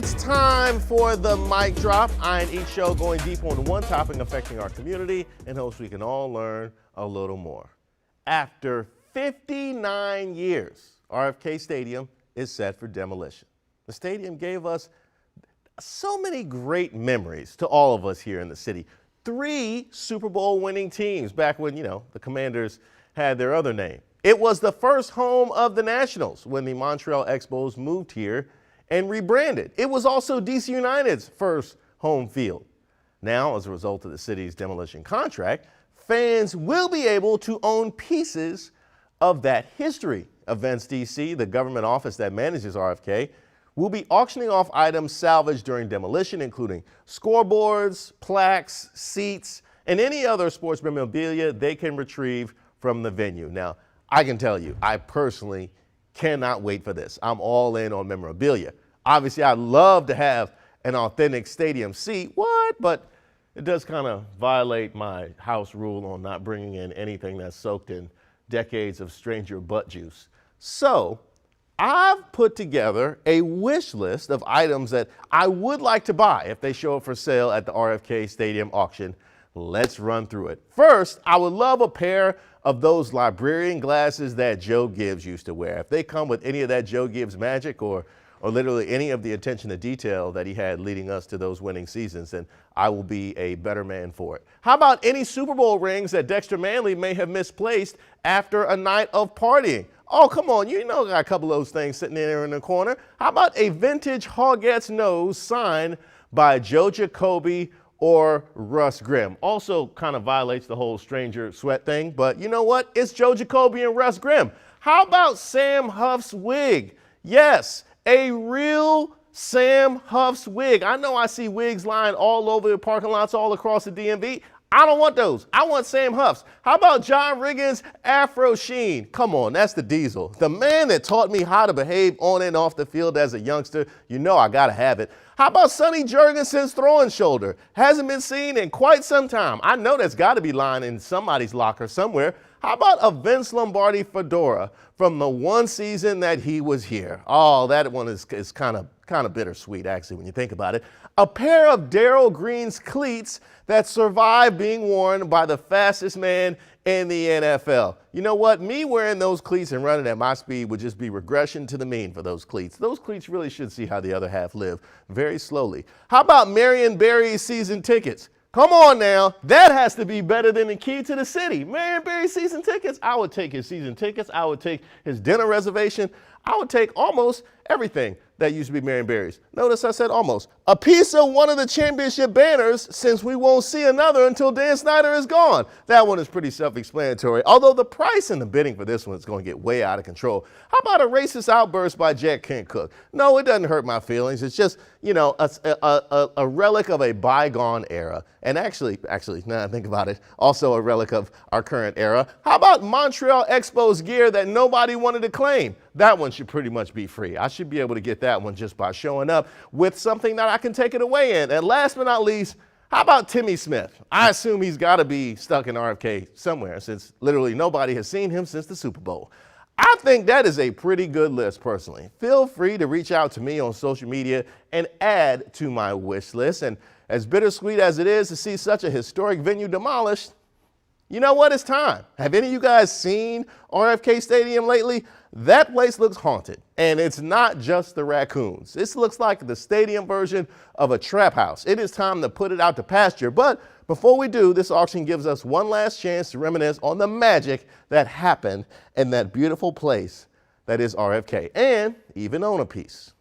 It's time for the mic drop. I and each show going deep on one topic affecting our community in hopes we can all learn a little more. After 59 years, RFK Stadium is set for demolition. The stadium gave us so many great memories to all of us here in the city. 3 Super Bowl winning teams back when, the Commanders had their other name. It was the first home of the Nationals when the Montreal Expos moved here and rebranded. It was also DC United's first home field. Now, as a result of the city's demolition contract, fans will be able to own pieces of that history. Events DC, the government office that manages RFK, will be auctioning off items salvaged during demolition, including scoreboards, plaques, seats, and any other sports memorabilia they can retrieve from the venue. Now, I can tell you, I personally cannot wait for this. I'm all in on memorabilia. Obviously, I'd love to have an authentic stadium seat. But it does kind of violate my house rule on not bringing in anything that's soaked in decades of stranger butt juice. So I've put together a wish list of items that I would like to buy if they show up for sale at the RFK Stadium auction. Let's run through it. First, I would love a pair of those librarian glasses that Joe Gibbs used to wear. If they come with any of that Joe Gibbs magic or literally any of the attention to detail that he had leading us to those winning seasons, then I will be a better man for it. How about any Super Bowl rings that Dexter Manley may have misplaced after a night of partying? Oh, come on, got a couple of those things sitting there in the corner. How about a vintage Hoggett's nose signed by Joe Jacoby or Russ Grimm? Also kind of violates the whole stranger sweat thing, but you know what? It's Joe Jacoby and Russ Grimm. How about Sam Huff's wig? Yes, a real Sam Huff's wig. I know I see wigs lying all over the parking lots all across the DMV. I don't want those. I want Sam Huff's. How about John Riggins' Afro Sheen? Come on, that's the Diesel. The man that taught me how to behave on and off the field as a youngster. I gotta have it. How about Sonny Jurgensen's throwing shoulder? Hasn't been seen in quite some time. I know that's gotta be lying in somebody's locker somewhere. How about a Vince Lombardi fedora from the one season that he was here? Oh, that one is kind of bittersweet, actually, when you think about it. A pair of Darryl Green's cleats that survived being worn by the fastest man in the NFL. You know what? Me wearing those cleats and running at my speed would just be regression to the mean for those cleats. Those cleats really should see how the other half live very slowly. How about Marion Barry's season tickets? Come on now, that has to be better than the key to the city. Marion Barry's season tickets, I would take his season tickets. I would take his dinner reservation. I would take almost everything that used to be Marion Barry's. Notice I said almost. A piece of one of the championship banners, since we won't see another until Dan Snyder is gone. That one is pretty self-explanatory, although the price and the bidding for this one is going to get way out of control. How about a racist outburst by Jack Kent Cooke? No, it doesn't hurt my feelings. It's just, a relic of a bygone era. And actually, now I think about it, also a relic of our current era. How about Montreal Expos gear that nobody wanted to claim? That one should pretty much be free. I should be able to get that one just by showing up with something that I can take it away in. And last but not least, how about Timmy Smith? I assume he's got to be stuck in RFK somewhere since literally nobody has seen him since the Super Bowl. I think that is a pretty good list personally. Feel free to reach out to me on social media and add to my wish list. And as bittersweet as it is to see such a historic venue demolished, you know what? It's time. Have any of you guys seen RFK Stadium lately? That place looks haunted, and it's not just the raccoons. This looks like the stadium version of a trap house. It is time to put it out to pasture, but before we do, this auction gives us one last chance to reminisce on the magic that happened in that beautiful place that is RFK, and even own a piece.